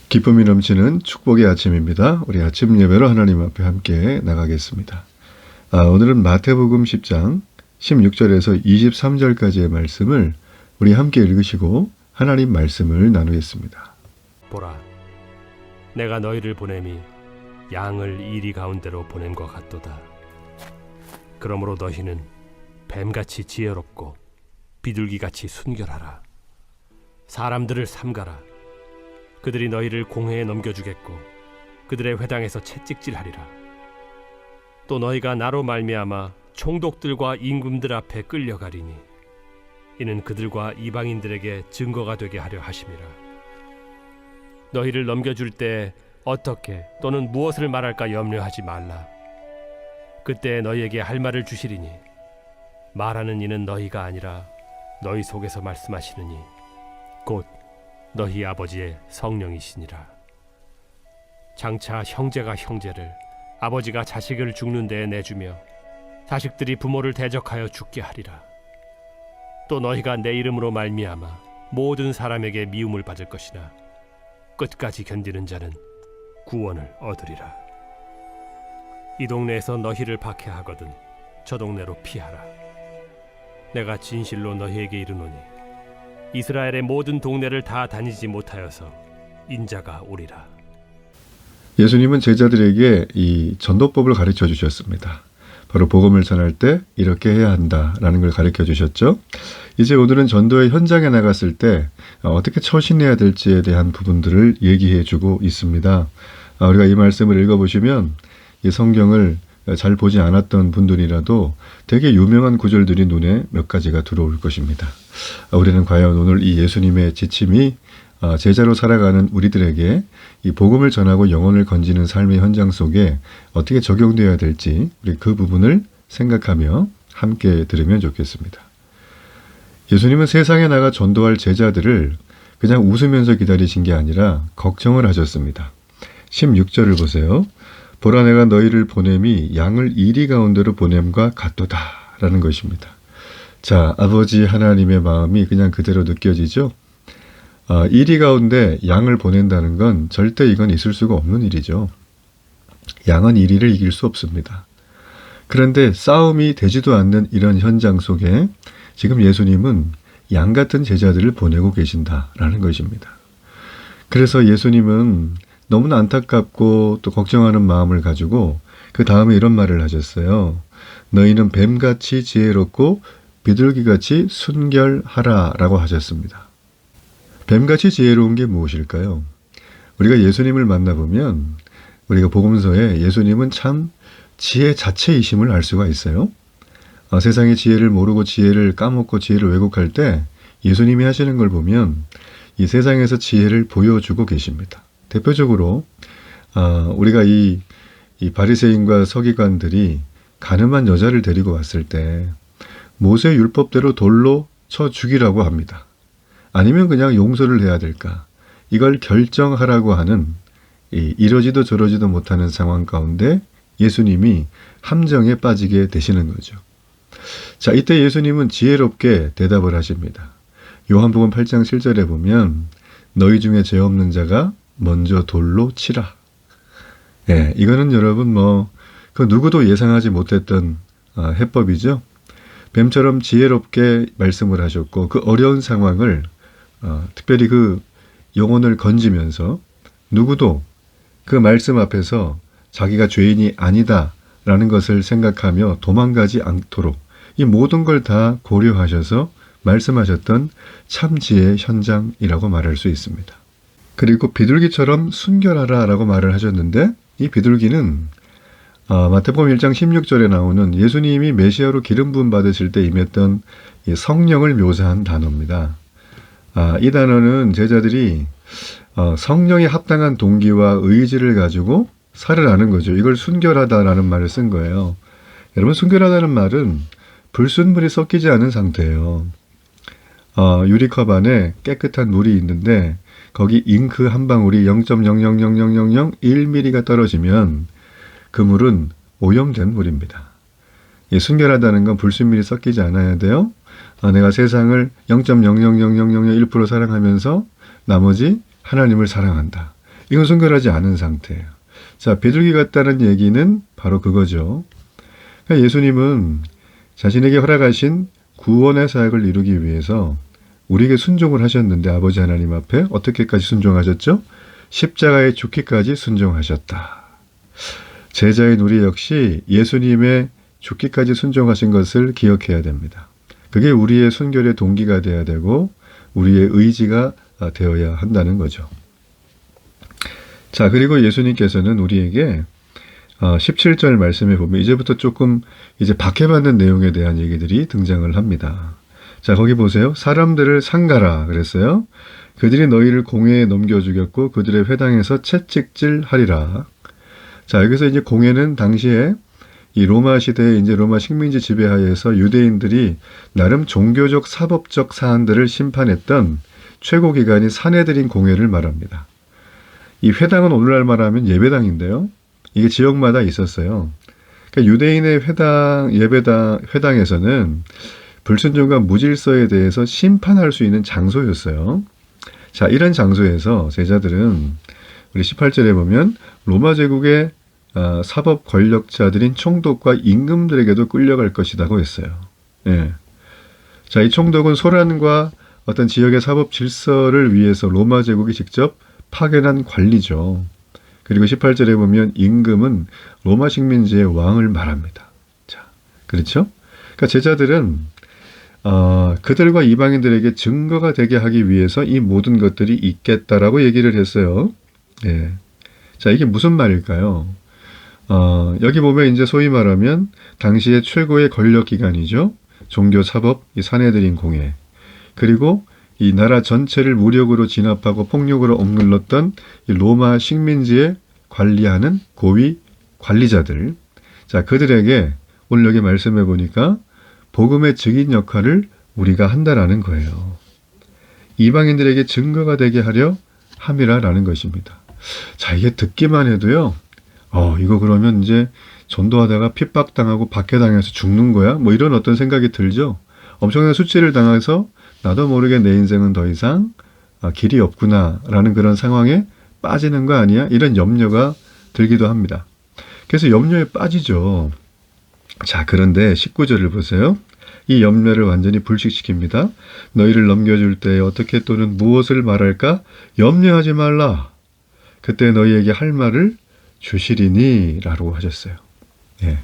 기쁨이 넘치는 축복의 아침입니다. 우리 아침 예배로 하나님 앞에 함께 나가겠습니다. 오늘은 마태복음 10장 16절에서 23절까지의 말씀을 우리 함께 읽으시고 하나님 말씀을 나누겠습니다. 보라, 내가 너희를 보냄이 양을 이리 가운데로 보냄과 같도다. 그러므로 너희는 뱀같이 지혜롭고 비둘기같이 순결하라. 사람들을 삼가라. 그들이 너희를 공회에 넘겨주겠고 그들의 회당에서 채찍질하리라. 또 너희가 나로 말미암아 총독들과 임금들 앞에 끌려가리니 이는 그들과 이방인들에게 증거가 되게 하려 하심이라. 너희를 넘겨줄 때 어떻게 또는 무엇을 말할까 염려하지 말라. 그때 너희에게 할 말을 주시리니 말하는 이는 너희가 아니라 너희 속에서 말씀하시느니 곧 너희 아버지의 성령이시니라. 장차 형제가 형제를, 아버지가 자식을 죽는 데에 내주며 자식들이 부모를 대적하여 죽게 하리라. 또 너희가 내 이름으로 말미암아 모든 사람에게 미움을 받을 것이나 끝까지 견디는 자는 구원을 얻으리라. 이 동네에서 너희를 박해하거든 저 동네로 피하라. 내가 진실로 너희에게 이르노니 이스라엘의 모든 동네를 다 다니지 못하여서 인자가 오리라. 예수님은 제자들에게 이 전도법을 가르쳐 주셨습니다. 바로 복음을 전할 때 이렇게 해야 한다라는 걸 가르쳐 주셨죠. 이제 오늘은 전도의 현장에 나갔을 때 어떻게 처신해야 될지에 대한 부분들을 얘기해 주고 있습니다. 우리가 이 말씀을 읽어보시면 이 성경을 잘 보지 않았던 분들이라도 되게 유명한 구절들이 눈에 몇 가지가 들어올 것입니다. 우리는 과연 오늘 이 예수님의 지침이 제자로 살아가는 우리들에게 이 복음을 전하고 영혼을 건지는 삶의 현장 속에 어떻게 적용되어야 될지 우리 그 부분을 생각하며 함께 들으면 좋겠습니다. 예수님은 세상에 나가 전도할 제자들을 그냥 웃으면서 기다리신 게 아니라 걱정을 하셨습니다. 16절을 보세요. 보라, 내가 너희를 보냄이 양을 이리 가운데로 보냄과 같도다 라는 것입니다. 자, 아버지 하나님의 마음이 그냥 그대로 느껴지죠? 이리 가운데 양을 보낸다는 건 절대 이건 있을 수가 없는 일이죠. 양은 이리를 이길 수 없습니다. 그런데 싸움이 되지도 않는 이런 현장 속에 지금 예수님은 양 같은 제자들을 보내고 계신다라는 것입니다. 그래서 예수님은 너무나 안타깝고 또 걱정하는 마음을 가지고 그 다음에 이런 말을 하셨어요. 너희는 뱀같이 지혜롭고 비둘기같이 순결하라 라고 하셨습니다. 뱀같이 지혜로운 게 무엇일까요? 우리가 예수님을 만나보면 우리가 복음서에 예수님은 참 지혜 자체이심을 알 수가 있어요. 세상의 지혜를 모르고 지혜를 까먹고 지혜를 왜곡할 때 예수님이 하시는 걸 보면 이 세상에서 지혜를 보여주고 계십니다. 대표적으로 우리가 이 바리새인과 서기관들이 가늠한 여자를 데리고 왔을 때 모세 율법대로 돌로 쳐 죽이라고 합니다. 아니면 그냥 용서를 해야 될까? 이걸 결정하라고 하는 이러지도 저러지도 못하는 상황 가운데 예수님이 함정에 빠지게 되시는 거죠. 자, 이때 예수님은 지혜롭게 대답을 하십니다. 요한복음 8장 7절에 보면 너희 중에 죄 없는 자가 먼저 돌로 치라. 예, 이거는 여러분 그 누구도 예상하지 못했던 해법이죠. 뱀처럼 지혜롭게 말씀을 하셨고 그 어려운 상황을 특별히 그 영혼을 건지면서 누구도 그 말씀 앞에서 자기가 죄인이 아니다라는 것을 생각하며 도망가지 않도록 이 모든 걸 다 고려하셔서 말씀하셨던 참 지혜의 현장이라고 말할 수 있습니다. 그리고 비둘기처럼 순결하라 라고 말을 하셨는데 이 비둘기는 마태복음 1장 16절에 나오는 예수님이 메시아로 기름 부음 받으실 때 임했던 이 성령을 묘사한 단어입니다. 이 단어는 제자들이 성령에 합당한 동기와 의지를 가지고 살으라는 거죠. 이걸 순결하다라는 말을 쓴 거예요. 여러분, 순결하다는 말은 불순물이 섞이지 않은 상태예요. 유리컵 안에 깨끗한 물이 있는데 거기 잉크 한 방울이 0.0000001mm가 떨어지면 그 물은 오염된 물입니다. 순결하다는 건 불순물이 섞이지 않아야 돼요. 내가 세상을 0.0000001% 사랑하면서 나머지 하나님을 사랑한다. 이건 순결하지 않은 상태예요. 자, 비둘기 같다는 얘기는 바로 그거죠. 그러니까 예수님은 자신에게 허락하신 구원의 사역을 이루기 위해서 우리에게 순종을 하셨는데 아버지 하나님 앞에 어떻게까지 순종하셨죠? 십자가에 죽기까지 순종하셨다. 제자인 우리 역시 예수님의 죽기까지 순종하신 것을 기억해야 됩니다. 그게 우리의 순결의 동기가 되어야 되고 우리의 의지가 되어야 한다는 거죠. 자, 그리고 예수님께서는 우리에게 17절 말씀에 보면 이제부터 조금 이제 박해받는 내용에 대한 얘기들이 등장을 합니다. 자, 거기 보세요. 사람들을 상가라 그랬어요. 그들이 너희를 공회에 넘겨 죽였고 그들의 회당에서 채찍질 하리라. 자, 여기서 이제 공회는 당시에 이 로마 시대에 이제 로마 식민지 지배하에서 유대인들이 나름 종교적 사법적 사안들을 심판했던 최고 기관이 사내들인 공회를 말합니다. 이 회당은 오늘날 말하면 예배당인데요. 이게 지역마다 있었어요. 그러니까 유대인의 회당에서는 불순종과 무질서에 대해서 심판할 수 있는 장소였어요. 자, 이런 장소에서 제자들은 우리 18절에 보면 로마 제국의 사법 권력자들인 총독과 임금들에게도 끌려갈 것이라고 했어요. 예. 자, 이 총독은 소란과 어떤 지역의 사법 질서를 위해서 로마 제국이 직접 파견한 관리죠. 그리고 18절에 보면 임금은 로마 식민지의 왕을 말합니다. 자, 그렇죠? 그러니까 제자들은 그들과 이방인들에게 증거가 되게 하기 위해서 이 모든 것들이 있겠다라고 얘기를 했어요. 예. 자, 이게 무슨 말일까요? 여기 보면 이제 소위 말하면 당시의 최고의 권력기관이죠. 종교 사법, 이 사내들인 공회. 그리고 이 나라 전체를 무력으로 진압하고 폭력으로 억눌렀던 이 로마 식민지에 관리하는 고위 관리자들. 자, 그들에게 오늘 여기 말씀해 보니까 복음의 증인 역할을 우리가 한다라는 거예요. 이방인들에게 증거가 되게 하려 함이라라는 것입니다. 자, 이게 듣기만 해도요. 이거 그러면 이제 전도하다가 핍박당하고 박해당해서 죽는 거야? 뭐 이런 어떤 생각이 들죠. 엄청난 수치를 당해서 나도 모르게 내 인생은 더 이상 길이 없구나라는 그런 상황에 빠지는 거 아니야? 이런 염려가 들기도 합니다. 그래서 염려에 빠지죠. 자, 그런데 19절을 보세요. 이 염려를 완전히 불식시킵니다. 너희를 넘겨줄 때 어떻게 또는 무엇을 말할까? 염려하지 말라. 그때 너희에게 할 말을 주시리니 라고 하셨어요. 예.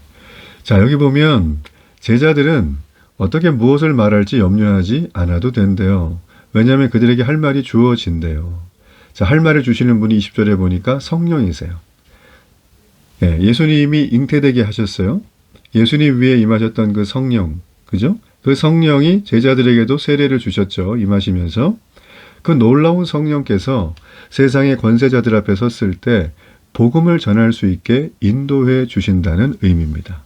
자, 여기 보면 제자들은 어떻게 무엇을 말할지 염려하지 않아도 된대요. 왜냐하면 그들에게 할 말이 주어진대요. 자, 할 말을 주시는 분이 20절에 보니까 성령이세요. 예, 예수님이 잉태되게 하셨어요. 예수님 위에 임하셨던 그 성령, 그죠? 그 성령이 제자들에게도 세례를 주셨죠. 임하시면서. 그 놀라운 성령께서 세상의 권세자들 앞에 섰을 때 복음을 전할 수 있게 인도해 주신다는 의미입니다.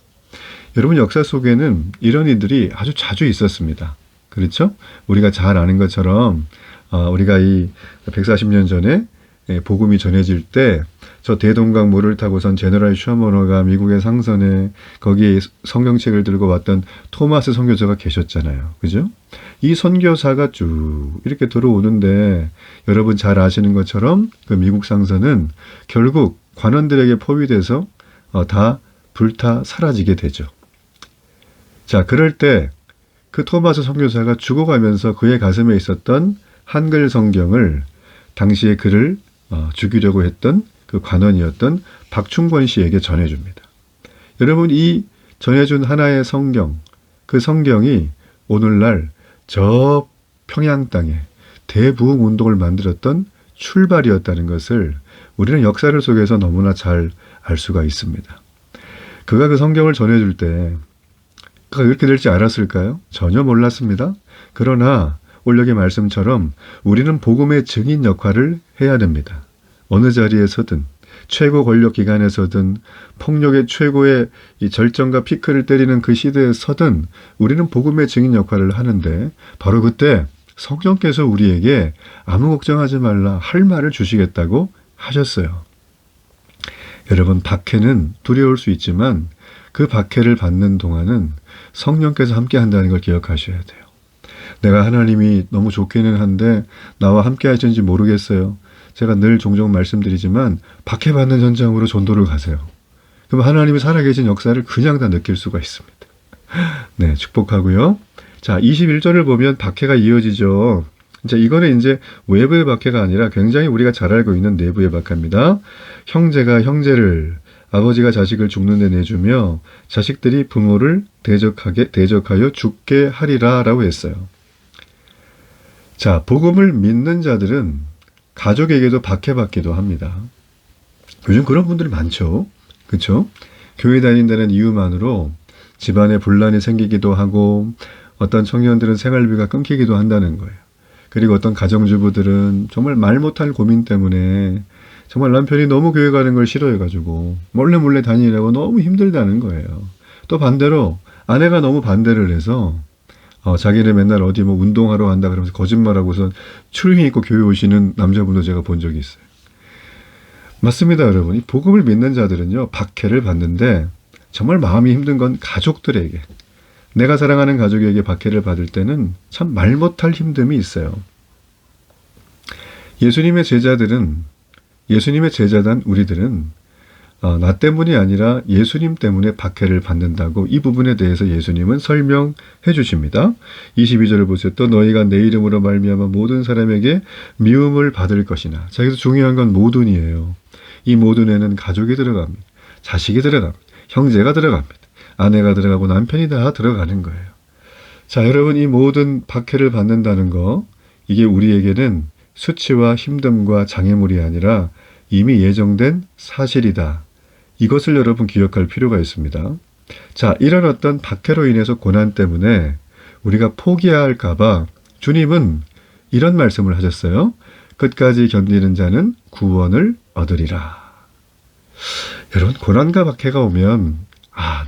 여러분, 역사 속에는 이런 일들이 아주 자주 있었습니다. 그렇죠? 우리가 잘 아는 것처럼 우리가 이 140년 전에 복음이 전해질 때 저 대동강물을 타고선 제너럴 셔머너가 미국의 상선에 거기에 성경책을 들고 왔던 토마스 선교사가 계셨잖아요. 그죠? 이 선교사가 쭉 이렇게 들어오는데 여러분 잘 아시는 것처럼 그 미국 상선은 결국 관원들에게 포위돼서 다 불타 사라지게 되죠. 자, 그럴 때 그 토마스 선교사가 죽어가면서 그의 가슴에 있었던 한글 성경을 당시에 그를 죽이려고 했던 그 관원이었던 박충권 씨에게 전해줍니다. 여러분, 이 전해준 하나의 성경, 그 성경이 오늘날 저 평양 땅에 대부흥 운동을 만들었던 출발이었다는 것을 우리는 역사를 속에서 너무나 잘 알 수가 있습니다. 그가 그 성경을 전해줄 때 그가 이렇게 될지 알았을까요? 전혀 몰랐습니다. 그러나 오늘 여기 말씀처럼 우리는 복음의 증인 역할을 해야 됩니다. 어느 자리에서든 최고 권력 기관에서든 폭력의 최고의 이 절정과 피크를 때리는 그 시대에서든 우리는 복음의 증인 역할을 하는데 바로 그때 성령께서 우리에게 아무 걱정하지 말라 할 말을 주시겠다고 하셨어요. 여러분, 박해는 두려울 수 있지만 그 박해를 받는 동안은 성령께서 함께 한다는 걸 기억하셔야 돼요. 내가 하나님이 너무 좋기는 한데 나와 함께 하시는지 모르겠어요. 제가 늘 종종 말씀드리지만 박해받는 현장으로 전도를 가세요. 그럼 하나님이 살아계신 역사를 그냥 다 느낄 수가 있습니다. 네, 축복하고요. 자, 21절을 보면 박해가 이어지죠. 이거는 이제 외부의 박해가 아니라 굉장히 우리가 잘 알고 있는 내부의 박해입니다. 형제가 형제를, 아버지가 자식을 죽는 데 내주며 자식들이 부모를 대적하여 죽게 하리라 라고 했어요. 자, 복음을 믿는 자들은 가족에게도 박해받기도 합니다. 요즘 그런 분들이 많죠. 그렇죠? 교회 다닌다는 이유만으로 집안에 분란이 생기기도 하고 어떤 청년들은 생활비가 끊기기도 한다는 거예요. 그리고 어떤 가정주부들은 정말 말 못할 고민 때문에 정말 남편이 너무 교회 가는 걸 싫어해가지고 몰래 다니려고 너무 힘들다는 거예요. 또 반대로 아내가 너무 반대를 해서 자기는 맨날 어디 뭐 운동하러 간다 그러면서 거짓말하고서 추리닝 입고 교회 오시는 남자분도 제가 본 적이 있어요. 맞습니다, 여러분. 이 복음을 믿는 자들은요, 박해를 받는데 정말 마음이 힘든 건 가족들에게, 내가 사랑하는 가족에게 박해를 받을 때는 참 말 못할 힘듦이 있어요. 예수님의 제자단 우리들은 나 때문이 아니라 예수님 때문에 박해를 받는다고 이 부분에 대해서 예수님은 설명해 주십니다. 22절을 보세요. 또 너희가 내 이름으로 말미암아 모든 사람에게 미움을 받을 것이나. 자, 여기서 중요한 건 모든이에요. 이 모든에는 가족이 들어갑니다. 자식이 들어갑니다. 형제가 들어갑니다. 아내가 들어가고 남편이 다 들어가는 거예요. 자, 여러분, 이 모든 박해를 받는다는 거, 이게 우리에게는 수치와 힘듦과 장애물이 아니라 이미 예정된 사실이다. 이것을 여러분 기억할 필요가 있습니다. 자, 이런 어떤 박해로 인해서 고난 때문에 우리가 포기할까 봐 주님은 이런 말씀을 하셨어요. 끝까지 견디는 자는 구원을 얻으리라. 여러분, 고난과 박해가 오면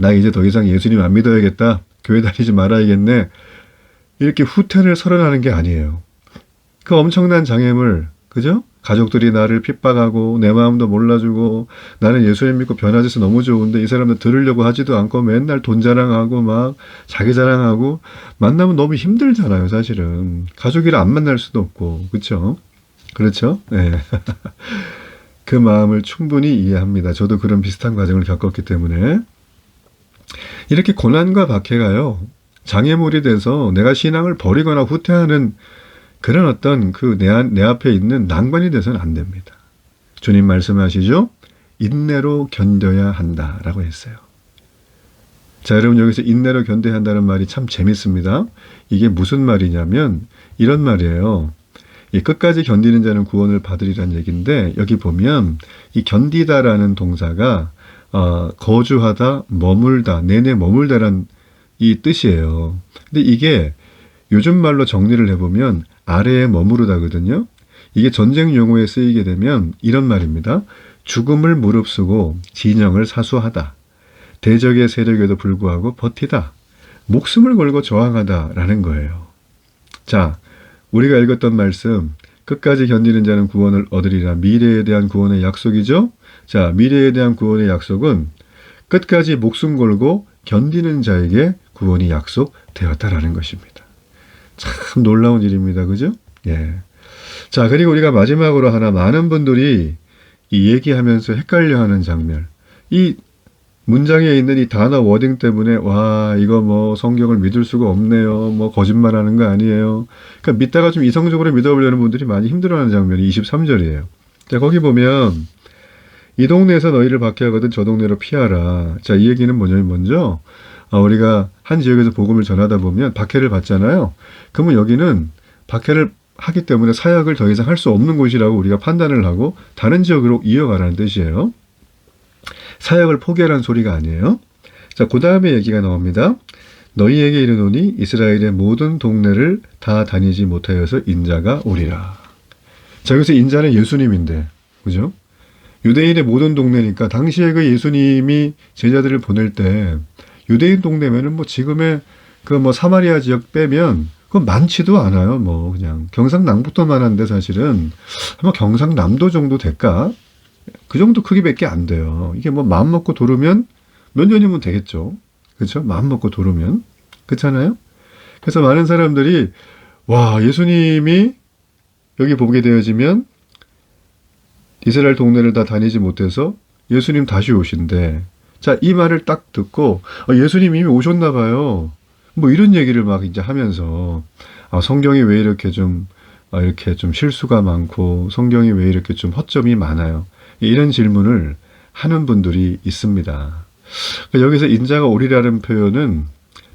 나 이제 더 이상 예수님 안 믿어야겠다. 교회 다니지 말아야겠네. 이렇게 후퇴를 선언하는 게 아니에요. 그 엄청난 장애물, 그죠? 가족들이 나를 핍박하고 내 마음도 몰라주고 나는 예수님 믿고 변화돼서 너무 좋은데 이 사람들 들으려고 하지도 않고 맨날 돈 자랑하고 막 자기 자랑하고 만나면 너무 힘들잖아요, 사실은. 가족이라 안 만날 수도 없고, 그렇죠? 그렇죠? 네. 그 마음을 충분히 이해합니다. 저도 그런 비슷한 과정을 겪었기 때문에. 이렇게 고난과 박해가요, 장애물이 돼서 내가 신앙을 버리거나 후퇴하는 그런 어떤 내 앞에 있는 난관이 돼서는 안 됩니다. 주님 말씀하시죠? 인내로 견뎌야 한다라고 했어요. 자, 여러분, 여기서 인내로 견뎌야 한다는 말이 참 재밌습니다. 이게 무슨 말이냐면 이런 말이에요. 이 끝까지 견디는 자는 구원을 받으리라는 얘기인데, 여기 보면 이 견디다라는 동사가 거주하다, 머물다, 내내 머물다란 이 뜻이에요. 근데 이게 요즘 말로 정리를 해보면 아래에 머무르다거든요. 이게 전쟁 용어에 쓰이게 되면 이런 말입니다. 죽음을 무릅쓰고 진영을 사수하다. 대적의 세력에도 불구하고 버티다. 목숨을 걸고 저항하다라는 거예요. 자, 우리가 읽었던 말씀, 끝까지 견디는 자는 구원을 얻으리라. 미래에 대한 구원의 약속이죠. 자, 미래에 대한 구원의 약속은 끝까지 목숨 걸고 견디는 자에게 구원이 약속되었다라는 것입니다. 참 놀라운 일입니다. 그죠? 예. 자, 그리고 우리가 마지막으로 하나, 많은 분들이 이 얘기하면서 헷갈려하는 장면. 이 문장에 있는 이 단어 워딩 때문에 이거 뭐 성경을 믿을 수가 없네요. 뭐 거짓말하는 거 아니에요. 그러니까 믿다가 좀 이성적으로 믿어보려는 분들이 많이 힘들어하는 장면이 23절이에요. 자, 거기 보면 이 동네에서 너희를 박해하거든 저 동네로 피하라. 자, 이 얘기는 뭐냐면 먼저 우리가 한 지역에서 복음을 전하다 보면 박해를 받잖아요. 그러면 여기는 박해를 하기 때문에 사역을 더 이상 할 수 없는 곳이라고 우리가 판단을 하고 다른 지역으로 이어가라는 뜻이에요. 사역을 포기하라는 소리가 아니에요. 자, 그 다음에 얘기가 나옵니다. 너희에게 이르노니 이스라엘의 모든 동네를 다 다니지 못하여서 인자가 오리라. 자, 여기서 인자는 예수님인데, 그죠? 유대인의 모든 동네니까 당시에 그 예수님이 제자들을 보낼 때 유대인 동네면은 뭐 지금의 사마리아 지역 빼면 그건 많지도 않아요. 뭐 그냥 경상남북도만 한데 사실은 아마 경상남도 정도 될까? 그 정도 크기밖에 안 돼요. 이게 뭐 마음 먹고 도르면 몇 년이면 되겠죠. 그렇죠? 마음 먹고 도르면. 그렇잖아요? 그래서 많은 사람들이 예수님이 여기 보게 되어지면 이스라엘 동네를 다 다니지 못해서 예수님 다시 오신대. 자, 이 말을 딱 듣고 예수님 이미 오셨나 봐요. 뭐 이런 얘기를 막 이제 하면서 성경이 왜 이렇게 좀 실수가 많고 성경이 왜 이렇게 좀 허점이 많아요. 이런 질문을 하는 분들이 있습니다. 여기서 인자가 오리라는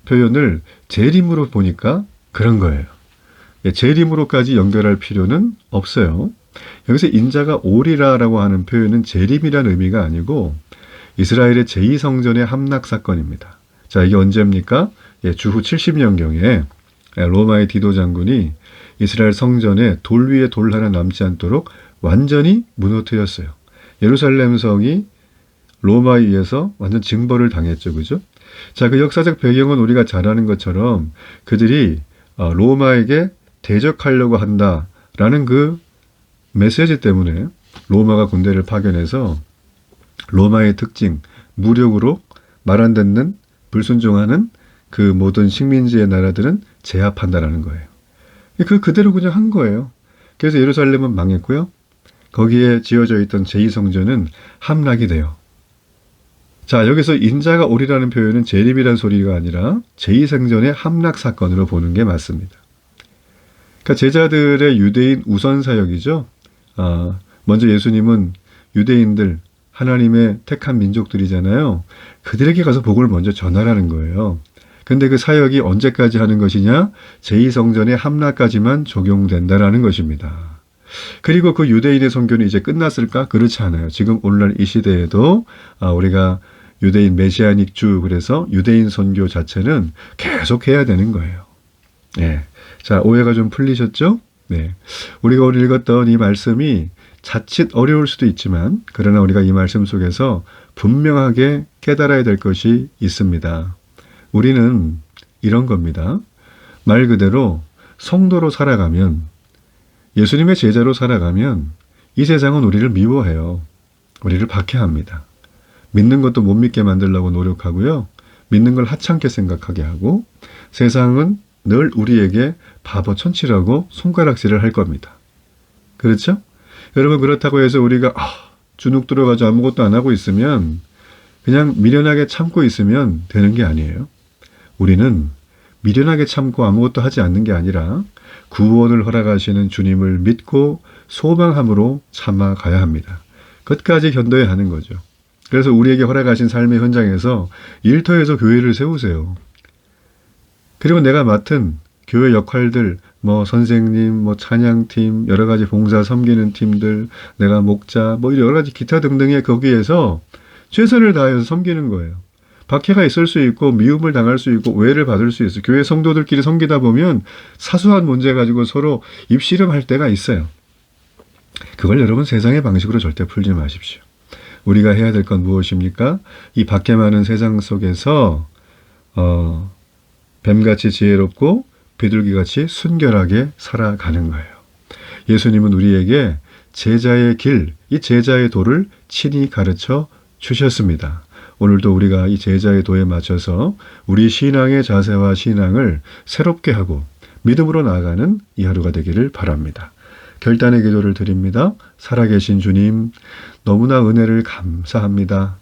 표현을 재림으로 보니까 그런 거예요. 재림으로까지 연결할 필요는 없어요. 여기서 인자가 오리라라고 하는 표현은 재림이라는 의미가 아니고 이스라엘의 제2성전의 함락 사건입니다. 자, 이게 언제입니까? 주후 70년경에 로마의 디도 장군이 이스라엘 성전에 돌 위에 돌 하나 남지 않도록 완전히 무너뜨렸어요. 예루살렘 성이 로마에 의해서 완전 징벌을 당했죠. 그죠? 자, 그 역사적 배경은 우리가 잘 아는 것처럼 그들이 로마에게 대적하려고 한다라는 그 메시지 때문에 로마가 군대를 파견해서 로마의 특징, 무력으로 말 안 듣는, 불순종하는 그 모든 식민지의 나라들은 제압한다라는 거예요. 그대로 그냥 한 거예요. 그래서 예루살렘은 망했고요. 거기에 지어져 있던 제2성전은 함락이 돼요. 자, 여기서 인자가 오리라는 표현은 재림이라는 소리가 아니라 제2성전의 함락 사건으로 보는 게 맞습니다. 그러니까 제자들의 유대인 우선 사역이죠. 먼저 예수님은 유대인들, 하나님의 택한 민족들이잖아요. 그들에게 가서 복을 먼저 전하라는 거예요. 근데 그 사역이 언제까지 하는 것이냐? 제2성전의 함락까지만 적용된다라는 것입니다. 그리고 그 유대인의 선교는 이제 끝났을까? 그렇지 않아요. 지금 오늘날 이 시대에도 우리가 유대인 메시아닉 주, 그래서 유대인 선교 자체는 계속 해야 되는 거예요. 네. 자, 오해가 좀 풀리셨죠? 네. 우리가 오늘 읽었던 이 말씀이 자칫 어려울 수도 있지만 그러나 우리가 이 말씀 속에서 분명하게 깨달아야 될 것이 있습니다. 우리는 이런 겁니다. 말 그대로 성도로 살아가면, 예수님의 제자로 살아가면 이 세상은 우리를 미워해요. 우리를 박해합니다. 믿는 것도 못 믿게 만들려고 노력하고요. 믿는 걸 하찮게 생각하게 하고 세상은 늘 우리에게 바보 천치라고 손가락질을 할 겁니다. 그렇죠? 여러분, 그렇다고 해서 우리가 주눅 들어가지고 아무것도 안 하고 있으면, 그냥 미련하게 참고 있으면 되는 게 아니에요. 우리는 미련하게 참고 아무것도 하지 않는 게 아니라 구원을 허락하시는 주님을 믿고 소망함으로 참아가야 합니다. 끝까지 견뎌야 하는 거죠. 그래서 우리에게 허락하신 삶의 현장에서 일터에서 교회를 세우세요. 그리고 내가 맡은 교회 역할들, 선생님, 찬양팀, 여러 가지 봉사 섬기는 팀들, 내가 목자, 여러 가지 기타 등등의 거기에서 최선을 다해서 섬기는 거예요. 박해가 있을 수 있고, 미움을 당할 수 있고, 오해를 받을 수 있어요. 교회 성도들끼리 섬기다 보면 사소한 문제 가지고 서로 입씨름할 때가 있어요. 그걸 여러분 세상의 방식으로 절대 풀지 마십시오. 우리가 해야 될 건 무엇입니까? 이 박해 많은 세상 속에서 뱀같이 지혜롭고 비둘기같이 순결하게 살아가는 거예요. 예수님은 우리에게 제자의 길, 이 제자의 도를 친히 가르쳐 주셨습니다. 오늘도 우리가 이 제자의 도에 맞춰서 우리 신앙의 자세와 신앙을 새롭게 하고 믿음으로 나아가는 이 하루가 되기를 바랍니다. 결단의 기도를 드립니다. 살아계신 주님, 너무나 은혜를 감사합니다.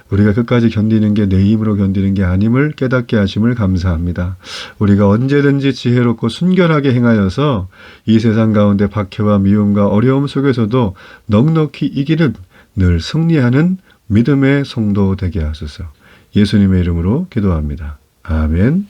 우리가 끝까지 견디는 게 내 힘으로 견디는 게 아님을 깨닫게 하심을 감사합니다. 우리가 언제든지 지혜롭고 순결하게 행하여서 이 세상 가운데 박해와 미움과 어려움 속에서도 넉넉히 이기는, 늘 승리하는 믿음의 성도 되게 하소서. 예수님의 이름으로 기도합니다. 아멘.